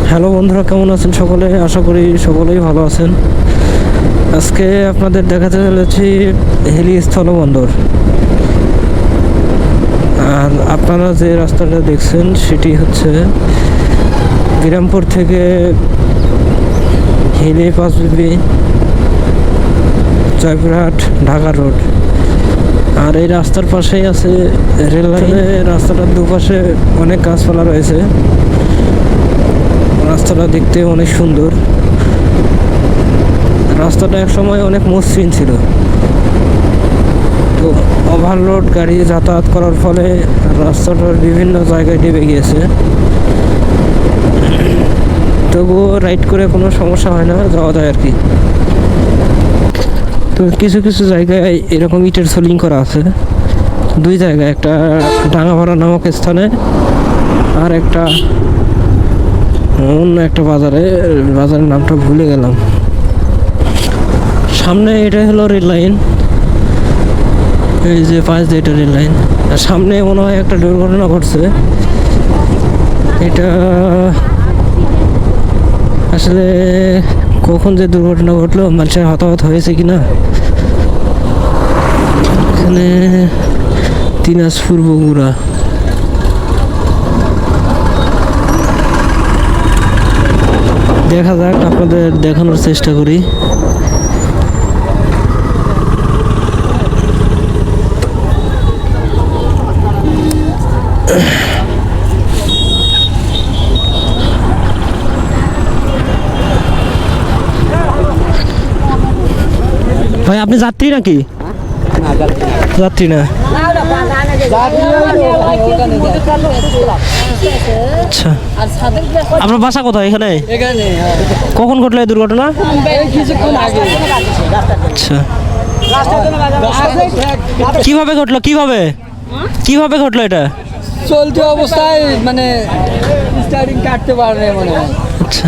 Hello বন্ধুরা, কেমন আছেন সকলে? আশা করি সকলেই ভালো আছেন। আজকে আপনাদের দেখাতে চলেছি হিলি স্থলবন্দর। আর আপনারা যে রাস্তাটা দেখছেন সেটি হচ্ছে বিরামপুর থেকে হিলি পাঁচবিবি জয়পুরহাট ঢাকা রোড। আর এই রাস্তার পাশেই আছে রেল লাইন। রাস্তাটার দুপাশে অনেক গাছপালা রয়েছে। রাস্তাটা দেখতে অনেক সুন্দর। রাস্তাটা একসময় অনেক মসৃণ ছিল, তো ওভারলোড গাড়ি যাতায়াত করার ফলে রাস্তাটার বিভিন্ন জায়গায় ডেবে গিয়েছে। তবুও রাইড করে কোনো সমস্যা হয় না, যাওয়া যায় আর কি। তো কিছু কিছু জায়গায় এরকম ইটের সোলিং করা আছে, দুই জায়গায়, একটা ডাঙ্গাপাড়া নামক স্থানে আর একটা অন্য একটা বাজারের নামটা ভুলে গেলাম। সামনে এটা হলো রেল লাইন, এই যে পাঁচ দিয়ে এটা রেল লাইন। আর সামনে মনে হয় একটা দুর্ঘটনা ঘটছে। এটা আসলে কখন যে দুর্ঘটনা ঘটলো, মানুষের হতাহত হয়েছে কিনা। এখানে দিনাজপুর বগুড়া। দেখা যাক, আপনাদের দেখানোর চেষ্টা করি। ভাই, আপনি যাত্রী নাকি? যাত্রী না। আচ্ছা, আপনার বাসা কোথায়? এখানে? কখন ঘটলো এই দুর্ঘটনা? আচ্ছা, কিভাবে ঘটলো? কিভাবে ঘটলো এটা? চলতি অবস্থায় মানে স্টার্টিং কাটতে পারে মনে হয়। আচ্ছা,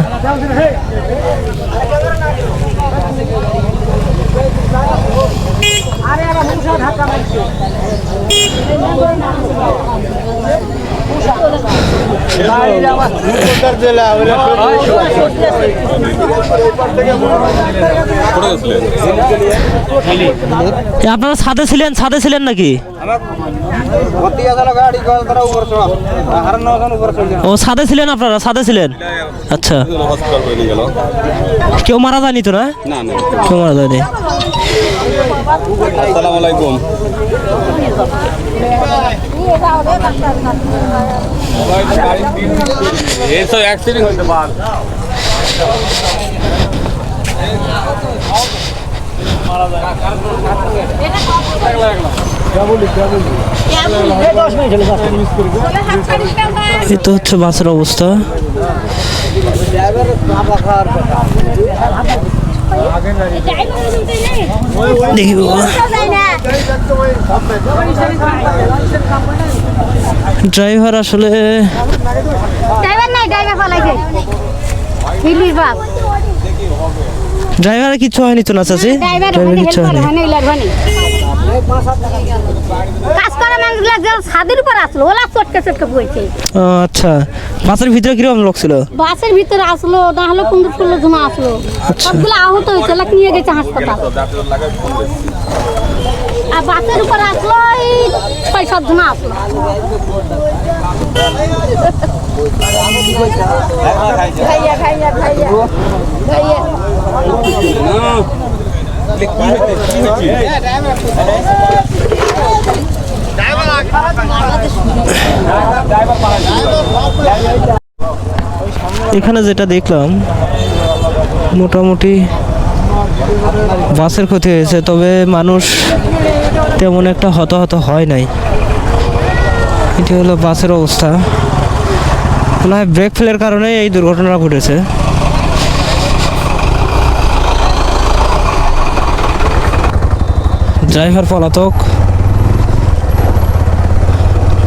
আপনারা ছাদে ছিলেন নাকি? ও, ছাদে ছিলেন আপনারা? ছাদে ছিলেন, আচ্ছা। কেউ মারা যায়নি তো? না, কেউ মারা যায়নি। আসসালামু আলাইকুম। এই তো অ্যাক্সিডেন্ট হইতে পারে। এই তো হচ্ছে বাসের অবস্থা। দেখি ড্রাইভার আসলে ড্রাইভারের কিছু হয়নি তো? না চাচি, ড্রাইভার কিছু হয়নি। আচ্ছা, বাসের ভিতরে কিরকম লোক ছিল? বাসের ভিতরে আসলো না হলো 15-16 জন আসলো। সবগুলো আহত হয়েছে, নিয়ে গেছে হাসপাতাল। আর বাসের উপর আসলো 6-7 জন আসলো। এখানে যেটা দেখলাম, মোটামুটি বাসের ক্ষতি হয়েছে, তবে মানুষ তেমন একটা হতাহত হয় নাই। এটি হলো বাসের অবস্থা। মনে হয় ব্রেক ফেলের কারণে এই দুর্ঘটনা ঘটেছে। ড্রাইভার পলাতক,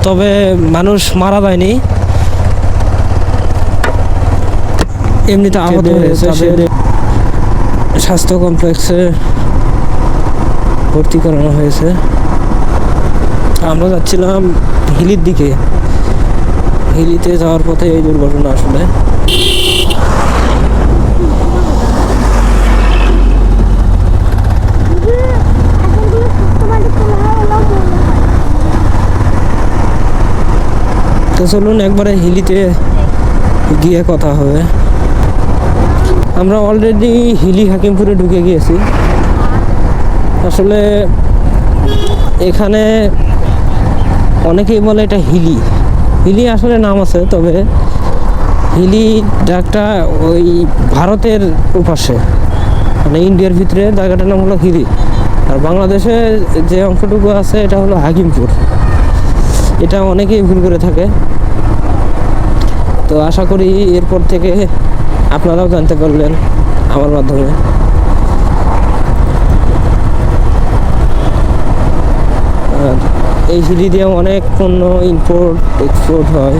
তবে মানুষ মারা যায়নি, এমনিতে আহত হয়েছে। স্বাস্থ্য কমপ্লেক্সে ভর্তি করানো হয়েছে। আমরা যাচ্ছিলাম হিলির দিকে। হিলিতে যাওয়ার পথে এই দুর্ঘটনা আসলে। তো চলুন একবারে হিলিতে গিয়ে কথা হবে। আমরা অলরেডি হিলি হাকিমপুরে ঢুকে গিয়েছি। আসলে এখানে অনেকেই বলে এটা হিলি, হিলি আসলে নাম আছে, তবে হিলি ডাকটা ওই ভারতের উপাসে, মানে ইন্ডিয়ার ভিতরে জায়গাটার নাম হলো হিলি, আর বাংলাদেশে যে অংশটুকু আছে এটা হলো হাকিমপুর। এটা অনেকেই ভুল করে থাকে। তো আশা করি এরপর থেকে আপনারাও জানতে পারলেন আমার মাধ্যমে। আর এই হিলি দিয়ে অনেক পণ্য ইম্পোর্ট এক্সপোর্ট হয়,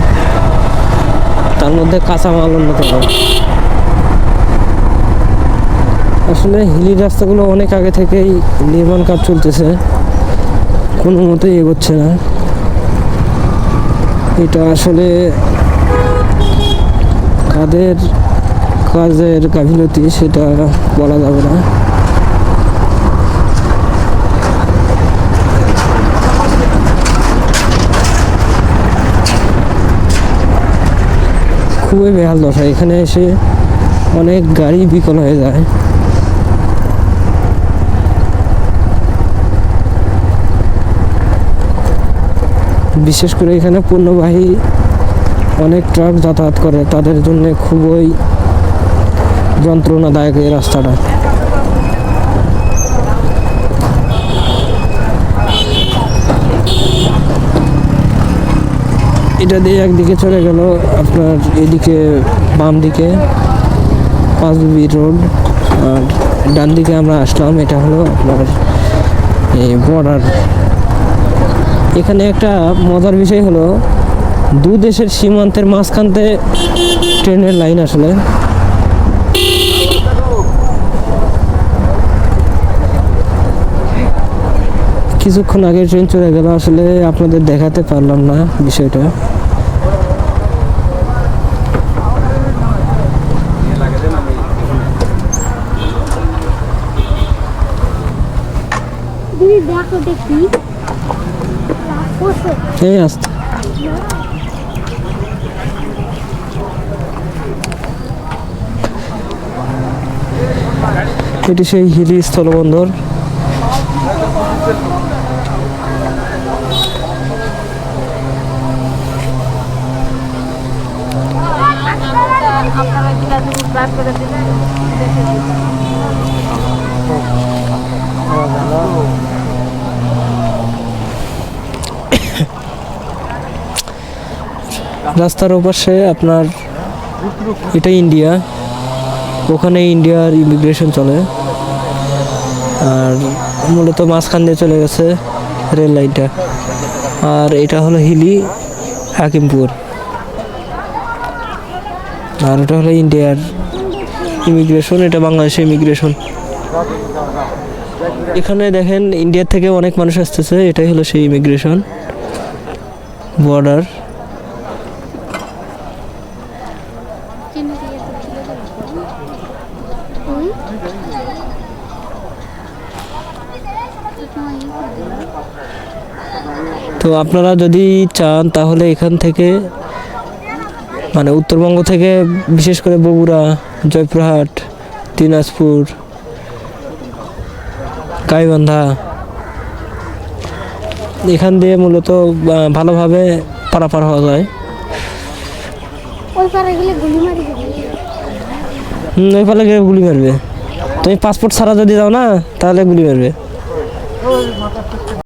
তার মধ্যে কাঁচামাল অন্যতম। আসলে হিলি রাস্তাগুলো অনেক আগে থেকেই নির্মাণ কাজ চলতেছে, কোনো মতেই এগোচ্ছে না। এটা আসলে কাদের কাজের গাফিলতি সেটা বলা যাবে না। খুবই বেহাল দশা, এখানে এসে অনেক গাড়ি বিকল হয়ে যায়। বিশেষ করে এখানে পণ্যবাহী অনেক ট্রাক যাতায়াত করে, তাদের জন্য খুবই যন্ত্রণাদায়ক এই রাস্তাটা। এটা দিয়ে একদিকে চলে গেল আপনার এদিকে বাম দিকে 5B রোড, আর ডান দিকে আমরা আসলাম, এটা হলো আপনার এই বর্ডার। এখানে একটা মজার বিষয় হলো দু দেশের সীমান্তের মাঝখানতে ট্রেনের লাইন। আসলে কিছুক্ষণ আগে ট্রেন চলে গেল, আসলে আপনাদের দেখাতে পারলাম না বিষয়টা। দেখো দেখি এই আসতে এটি সেই হিলি স্থলবন্দর। রাস্তার ওপাশে আপনার এটা ইন্ডিয়া, ওখানে ইন্ডিয়ার ইমিগ্রেশন চলে, আর মূলত মাঝখান দিয়ে চলে গেছে রেল লাইনটা। আর এটা হলো হিলি হাকিমপুর, আর এটা হলো ইন্ডিয়ার ইমিগ্রেশন, এটা বাংলাদেশের ইমিগ্রেশন। এখানে দেখেন ইন্ডিয়ার থেকে অনেক মানুষ আসতেছে, এটাই হলো সেই ইমিগ্রেশন বর্ডার। তো আপনারা যদি চান তাহলে এখান থেকে মানে উত্তরবঙ্গ থেকে বিশেষ করে বগুড়া, জয়পুরহাট, দিনাজপুর, গাইবান্ধা, এখান দিয়ে মূলত ভালোভাবে পারাপার হওয়া যায়। ওই পারে গেলে গুলি মারি দেবে। ওই পারে গেলে গুলি মারবে। তুমি পাসপোর্ট ছাড়া যদি যাও না তাহলে গুলি মারবে।